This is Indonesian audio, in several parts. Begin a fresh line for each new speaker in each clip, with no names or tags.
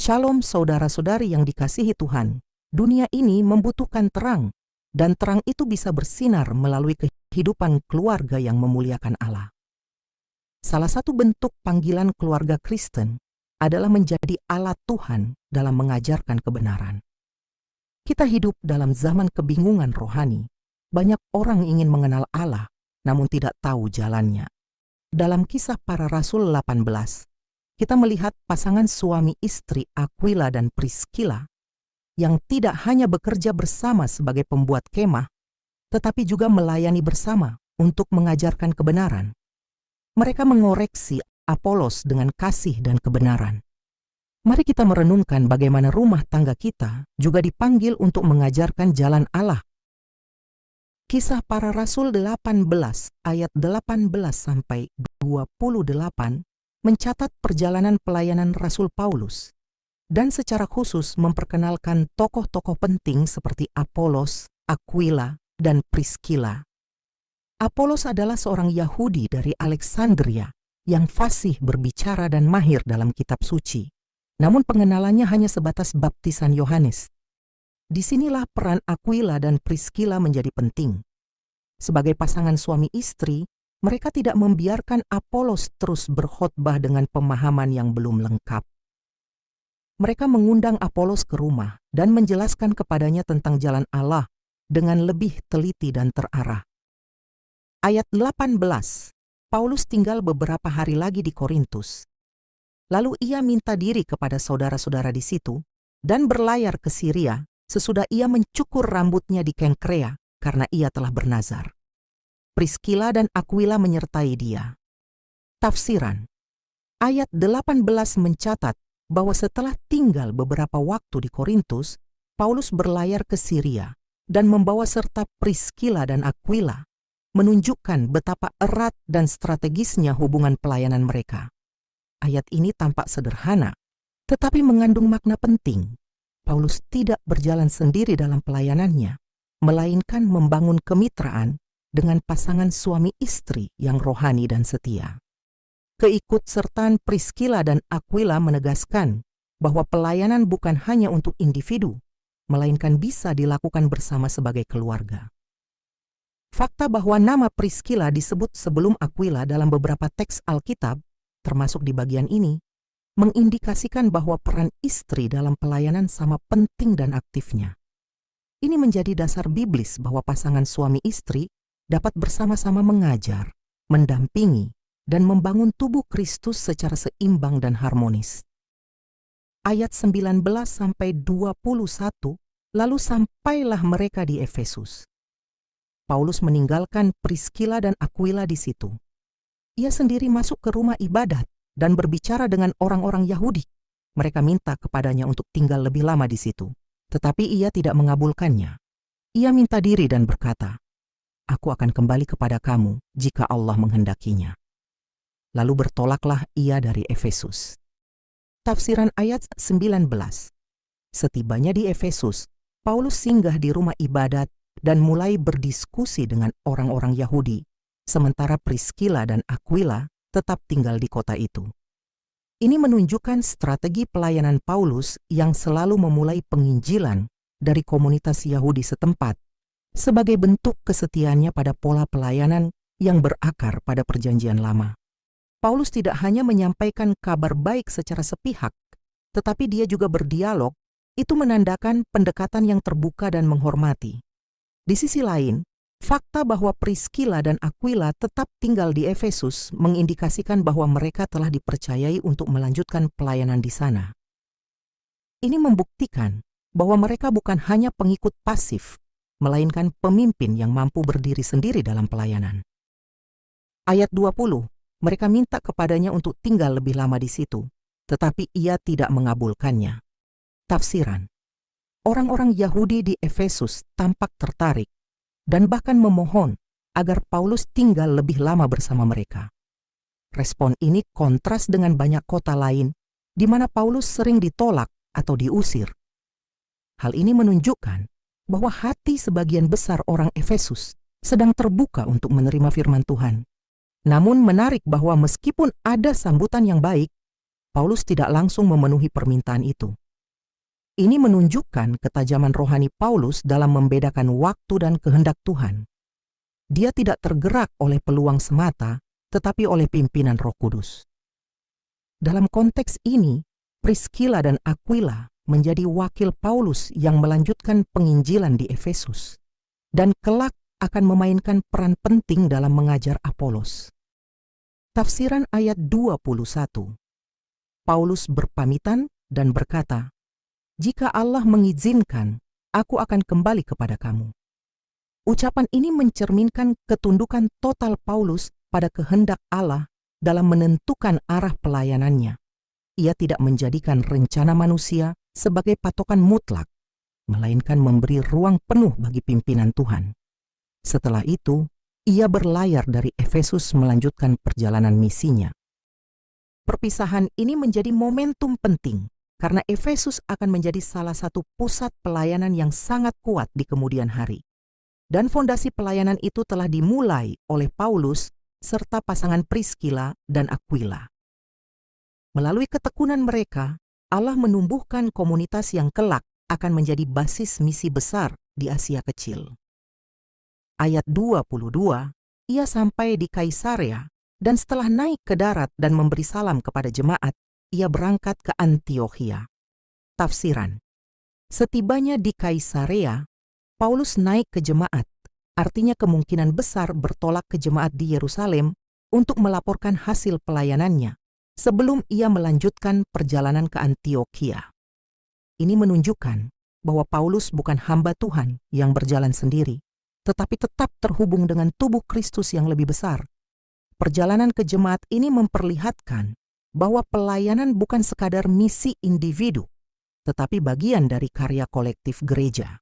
Shalom saudara-saudari yang dikasihi Tuhan. Dunia ini membutuhkan terang, dan terang itu bisa bersinar melalui kehidupan keluarga yang memuliakan Allah. Salah satu bentuk panggilan keluarga Kristen adalah menjadi alat Tuhan dalam mengajarkan kebenaran. Kita hidup dalam zaman kebingungan rohani. Banyak orang ingin mengenal Allah, namun tidak tahu jalannya. Dalam Kisah Para Rasul 18, kita melihat pasangan suami istri Aquila dan Priscilla yang tidak hanya bekerja bersama sebagai pembuat kemah, tetapi juga melayani bersama untuk mengajarkan kebenaran. Mereka mengoreksi Apolos dengan kasih dan kebenaran. Mari kita merenungkan bagaimana rumah tangga kita juga dipanggil untuk mengajarkan jalan Allah. Kisah Para Rasul 18 ayat 18 sampai 28 mencatat perjalanan pelayanan Rasul Paulus dan secara khusus memperkenalkan tokoh-tokoh penting seperti Apolos, Aquila, dan Priscilla. Apolos adalah seorang Yahudi dari Alexandria yang fasih berbicara dan mahir dalam kitab suci. Namun pengenalannya hanya sebatas baptisan Yohanes. Disinilah peran Aquila dan Priscilla menjadi penting. Sebagai pasangan suami istri, mereka tidak membiarkan Apolos terus berkhotbah dengan pemahaman yang belum lengkap. Mereka mengundang Apolos ke rumah dan menjelaskan kepadanya tentang jalan Allah dengan lebih teliti dan terarah. Ayat 18, Paulus tinggal beberapa hari lagi di Korintus. Lalu ia minta diri kepada saudara-saudara di situ dan berlayar ke Syria sesudah ia mencukur rambutnya di Kengkrea karena ia telah bernazar. Priscilla dan Aquila menyertai dia. Tafsiran. Ayat 18 mencatat bahwa setelah tinggal beberapa waktu di Korintus, Paulus berlayar ke Syria dan membawa serta Priscilla dan Aquila, menunjukkan betapa erat dan strategisnya hubungan pelayanan mereka. Ayat ini tampak sederhana, tetapi mengandung makna penting. Paulus tidak berjalan sendiri dalam pelayanannya, melainkan membangun kemitraan dengan pasangan suami istri yang rohani dan setia. Keikutsertaan Priscilla dan Aquila menegaskan bahwa pelayanan bukan hanya untuk individu, melainkan bisa dilakukan bersama sebagai keluarga. Fakta bahwa nama Priscilla disebut sebelum Aquila dalam beberapa teks Alkitab, termasuk di bagian ini, mengindikasikan bahwa peran istri dalam pelayanan sama penting dan aktifnya. Ini menjadi dasar biblis bahwa pasangan suami istri dapat bersama-sama mengajar, mendampingi, dan membangun tubuh Kristus secara seimbang dan harmonis. Ayat 19 sampai 21, lalu sampailah mereka di Efesus. Paulus meninggalkan Priscilla dan Aquila di situ. Ia sendiri masuk ke rumah ibadat dan berbicara dengan orang-orang Yahudi. Mereka minta kepadanya untuk tinggal lebih lama di situ, tetapi ia tidak mengabulkannya. Ia minta diri dan berkata, "Aku akan kembali kepada kamu jika Allah menghendakinya." Lalu bertolaklah ia dari Efesus. Tafsiran ayat 19. Setibanya di Efesus, Paulus singgah di rumah ibadat dan mulai berdiskusi dengan orang-orang Yahudi, sementara Priscilla dan Aquila tetap tinggal di kota itu. Ini menunjukkan strategi pelayanan Paulus yang selalu memulai penginjilan dari komunitas Yahudi setempat, sebagai bentuk kesetiaannya pada pola pelayanan yang berakar pada Perjanjian Lama. Paulus tidak hanya menyampaikan kabar baik secara sepihak, tetapi dia juga berdialog. Itu menandakan pendekatan yang terbuka dan menghormati. Di sisi lain, fakta bahwa Priscilla dan Aquila tetap tinggal di Efesus mengindikasikan bahwa mereka telah dipercayai untuk melanjutkan pelayanan di sana. Ini membuktikan bahwa mereka bukan hanya pengikut pasif, melainkan pemimpin yang mampu berdiri sendiri dalam pelayanan. Ayat 20, mereka minta kepadanya untuk tinggal lebih lama di situ, tetapi ia tidak mengabulkannya. Tafsiran. Orang-orang Yahudi di Efesus tampak tertarik dan bahkan memohon agar Paulus tinggal lebih lama bersama mereka. Respon ini kontras dengan banyak kota lain di mana Paulus sering ditolak atau diusir. Hal ini menunjukkan bahwa hati sebagian besar orang Efesus sedang terbuka untuk menerima firman Tuhan. Namun menarik bahwa meskipun ada sambutan yang baik, Paulus tidak langsung memenuhi permintaan itu. Ini menunjukkan ketajaman rohani Paulus dalam membedakan waktu dan kehendak Tuhan. Dia tidak tergerak oleh peluang semata, tetapi oleh pimpinan Roh Kudus. Dalam konteks ini, Priscilla dan Aquila menjadi wakil Paulus yang melanjutkan penginjilan di Efesus, dan kelak akan memainkan peran penting dalam mengajar Apolos. Tafsiran ayat 21. Paulus berpamitan dan berkata, "Jika Allah mengizinkan, aku akan kembali kepada kamu." Ucapan ini mencerminkan ketundukan total Paulus pada kehendak Allah dalam menentukan arah pelayanannya. Ia tidak menjadikan rencana manusia sebagai patokan mutlak, melainkan memberi ruang penuh bagi pimpinan Tuhan. Setelah itu, ia berlayar dari Efesus melanjutkan perjalanan misinya. Perpisahan ini menjadi momentum penting karena Efesus akan menjadi salah satu pusat pelayanan yang sangat kuat di kemudian hari. Dan fondasi pelayanan itu telah dimulai oleh Paulus serta pasangan Priscilla dan Aquila. Melalui ketekunan mereka, Allah menumbuhkan komunitas yang kelak akan menjadi basis misi besar di Asia Kecil. Ayat 22, ia sampai di Kaisarea, dan setelah naik ke darat dan memberi salam kepada jemaat, ia berangkat ke Antiokhia. Tafsiran: setibanya di Kaisarea, Paulus naik ke jemaat, artinya kemungkinan besar bertolak ke jemaat di Yerusalem untuk melaporkan hasil pelayanannya sebelum ia melanjutkan perjalanan ke Antiokhia. Ini menunjukkan bahwa Paulus bukan hamba Tuhan yang berjalan sendiri, tetapi tetap terhubung dengan tubuh Kristus yang lebih besar. Perjalanan ke jemaat ini memperlihatkan bahwa pelayanan bukan sekadar misi individu, tetapi bagian dari karya kolektif gereja.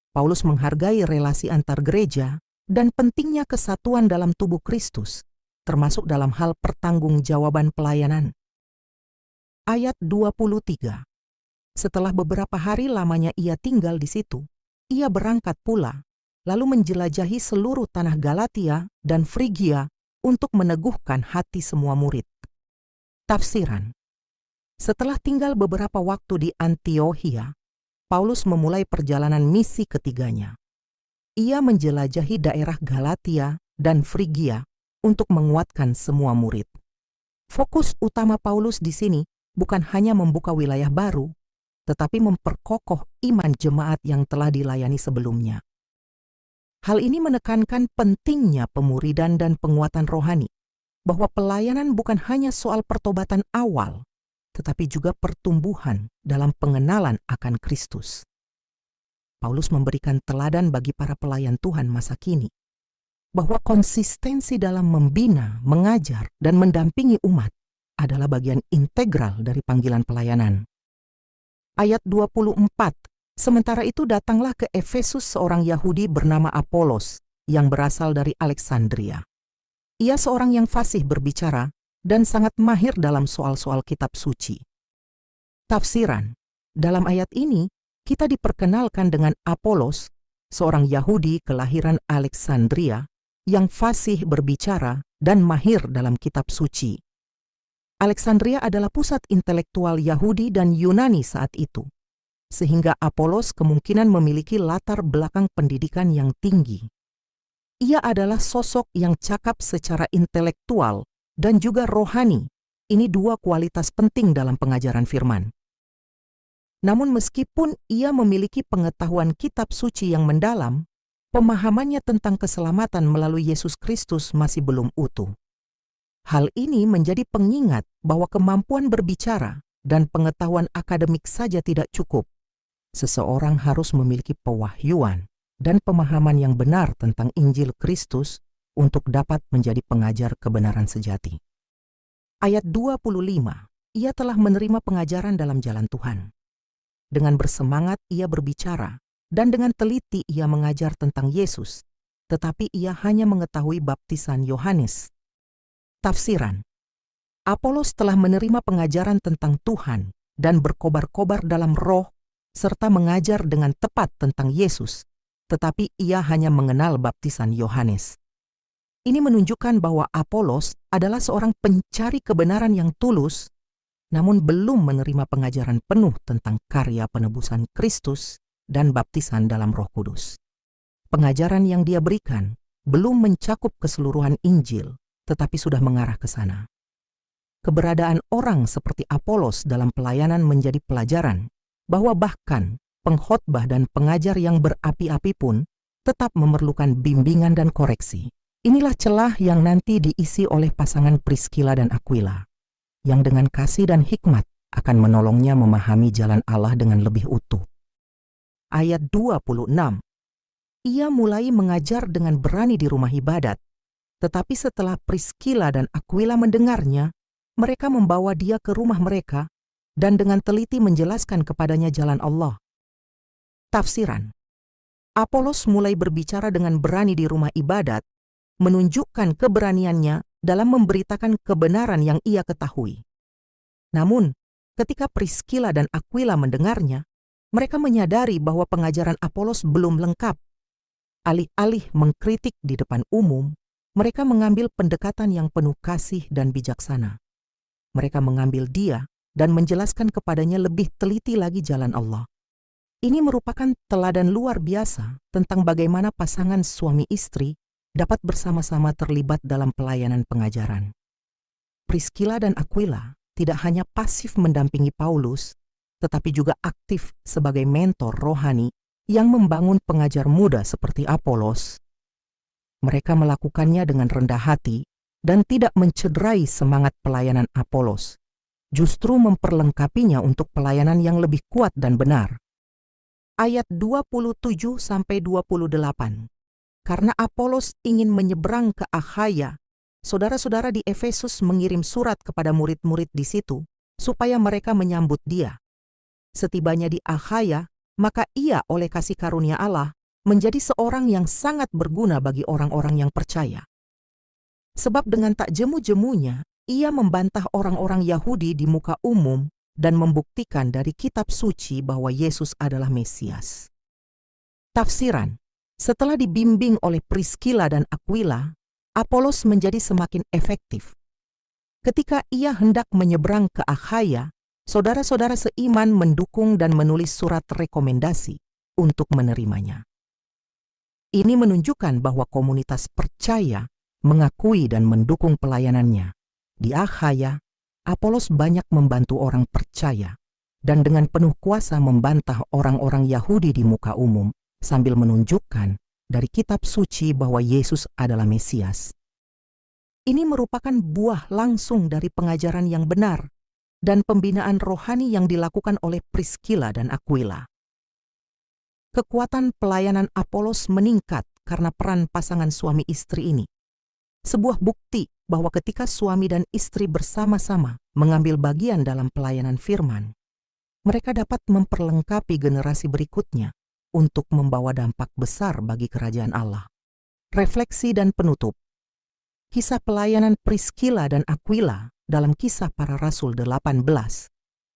Paulus menghargai relasi antar gereja dan pentingnya kesatuan dalam tubuh Kristus, termasuk dalam hal pertanggungjawaban pelayanan. Ayat 23. Setelah beberapa hari lamanya ia tinggal di situ, ia berangkat pula, lalu menjelajahi seluruh tanah Galatia dan Frigia untuk meneguhkan hati semua murid. Tafsiran: setelah tinggal beberapa waktu di Antiokhia, Paulus memulai perjalanan misi ketiganya. Ia menjelajahi daerah Galatia dan Frigia untuk menguatkan semua murid. Fokus utama Paulus di sini bukan hanya membuka wilayah baru, tetapi memperkokoh iman jemaat yang telah dilayani sebelumnya. Hal ini menekankan pentingnya pemuridan dan penguatan rohani, bahwa pelayanan bukan hanya soal pertobatan awal, tetapi juga pertumbuhan dalam pengenalan akan Kristus. Paulus memberikan teladan bagi para pelayan Tuhan masa kini, bahwa konsistensi dalam membina, mengajar, dan mendampingi umat adalah bagian integral dari panggilan pelayanan. Ayat 24, sementara itu datanglah ke Efesus seorang Yahudi bernama Apolos yang berasal dari Alexandria. Ia seorang yang fasih berbicara dan sangat mahir dalam soal-soal kitab suci. Tafsiran: dalam ayat ini, kita diperkenalkan dengan Apolos, seorang Yahudi kelahiran Alexandria, yang fasih berbicara dan mahir dalam kitab suci. Alexandria adalah pusat intelektual Yahudi dan Yunani saat itu, sehingga Apolos kemungkinan memiliki latar belakang pendidikan yang tinggi. Ia adalah sosok yang cakap secara intelektual dan juga rohani. Ini dua kualitas penting dalam pengajaran firman. Namun meskipun ia memiliki pengetahuan kitab suci yang mendalam, pemahamannya tentang keselamatan melalui Yesus Kristus masih belum utuh. Hal ini menjadi pengingat bahwa kemampuan berbicara dan pengetahuan akademik saja tidak cukup. Seseorang harus memiliki pewahyuan dan pemahaman yang benar tentang Injil Kristus untuk dapat menjadi pengajar kebenaran sejati. Ayat 25, ia telah menerima pengajaran dalam jalan Tuhan. Dengan bersemangat ia berbicara, dan dengan teliti ia mengajar tentang Yesus, tetapi ia hanya mengetahui baptisan Yohanes. Tafsiran: Apolos telah menerima pengajaran tentang Tuhan dan berkobar-kobar dalam roh, serta mengajar dengan tepat tentang Yesus, tetapi ia hanya mengenal baptisan Yohanes. Ini menunjukkan bahwa Apolos adalah seorang pencari kebenaran yang tulus namun belum menerima pengajaran penuh tentang karya penebusan Kristus dan baptisan dalam Roh Kudus. Pengajaran yang dia berikan belum mencakup keseluruhan Injil, tetapi sudah mengarah ke sana. Keberadaan orang seperti Apolos dalam pelayanan menjadi pelajaran bahwa bahkan pengkhotbah dan pengajar yang berapi-api pun tetap memerlukan bimbingan dan koreksi. Inilah celah yang nanti diisi oleh pasangan Priscilla dan Aquila, yang dengan kasih dan hikmat akan menolongnya memahami jalan Allah dengan lebih utuh. Ayat 26. Ia mulai mengajar dengan berani di rumah ibadat, tetapi setelah Priscilla dan Aquila mendengarnya, mereka membawa dia ke rumah mereka dan dengan teliti menjelaskan kepadanya jalan Allah. Tafsiran. Apolos mulai berbicara dengan berani di rumah ibadat, menunjukkan keberaniannya dalam memberitakan kebenaran yang ia ketahui. Namun, ketika Priscilla dan Aquila mendengarnya, mereka menyadari bahwa pengajaran Apolos belum lengkap. Alih-alih mengkritik di depan umum, mereka mengambil pendekatan yang penuh kasih dan bijaksana. Mereka mengambil dia dan menjelaskan kepadanya lebih teliti lagi jalan Allah. Ini merupakan teladan luar biasa tentang bagaimana pasangan suami istri dapat bersama-sama terlibat dalam pelayanan pengajaran. Priscilla dan Aquila tidak hanya pasif mendampingi Paulus, tetapi juga aktif sebagai mentor rohani yang membangun pengajar muda seperti Apolos. Mereka melakukannya dengan rendah hati dan tidak mencederai semangat pelayanan Apolos, justru memperlengkapinya untuk pelayanan yang lebih kuat dan benar. Ayat 27-28. Karena Apolos ingin menyeberang ke Akhaya, saudara-saudara di Efesus mengirim surat kepada murid-murid di situ supaya mereka menyambut dia. Setibanya di Akhaya, maka ia oleh kasih karunia Allah menjadi seorang yang sangat berguna bagi orang-orang yang percaya. Sebab dengan tak jemu-jemunya, ia membantah orang-orang Yahudi di muka umum dan membuktikan dari kitab suci bahwa Yesus adalah Mesias. Tafsiran. Setelah dibimbing oleh Priscilla dan Aquila, Apolos menjadi semakin efektif. Ketika ia hendak menyeberang ke Akhaya, saudara-saudara seiman mendukung dan menulis surat rekomendasi untuk menerimanya. Ini menunjukkan bahwa komunitas percaya mengakui dan mendukung pelayanannya. Di Akhaya, Apolos banyak membantu orang percaya dan dengan penuh kuasa membantah orang-orang Yahudi di muka umum sambil menunjukkan dari kitab suci bahwa Yesus adalah Mesias. Ini merupakan buah langsung dari pengajaran yang benar dan pembinaan rohani yang dilakukan oleh Priscilla dan Aquila. Kekuatan pelayanan Apolos meningkat karena peran pasangan suami istri ini. Sebuah bukti bahwa ketika suami dan istri bersama-sama mengambil bagian dalam pelayanan firman, mereka dapat memperlengkapi generasi berikutnya untuk membawa dampak besar bagi kerajaan Allah. Refleksi dan penutup. Kisah pelayanan Priscilla dan Aquila dalam Kisah Para Rasul 18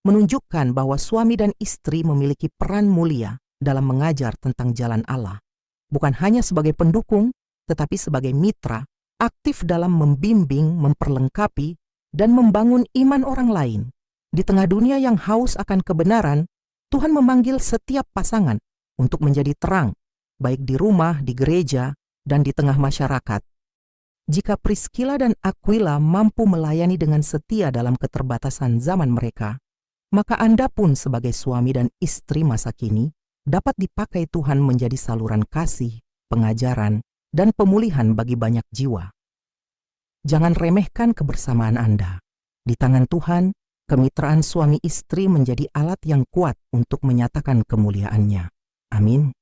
menunjukkan bahwa suami dan istri memiliki peran mulia dalam mengajar tentang jalan Allah, bukan hanya sebagai pendukung, tetapi sebagai mitra aktif dalam membimbing, memperlengkapi, dan membangun iman orang lain. Di tengah dunia yang haus akan kebenaran, Tuhan memanggil setiap pasangan untuk menjadi terang, baik di rumah, di gereja, dan di tengah masyarakat. Jika Priscilla dan Aquila mampu melayani dengan setia dalam keterbatasan zaman mereka, maka Anda pun sebagai suami dan istri masa kini dapat dipakai Tuhan menjadi saluran kasih, pengajaran, dan pemulihan bagi banyak jiwa. Jangan remehkan kebersamaan Anda. Di tangan Tuhan, kemitraan suami istri menjadi alat yang kuat untuk menyatakan kemuliaan-Nya. Amin.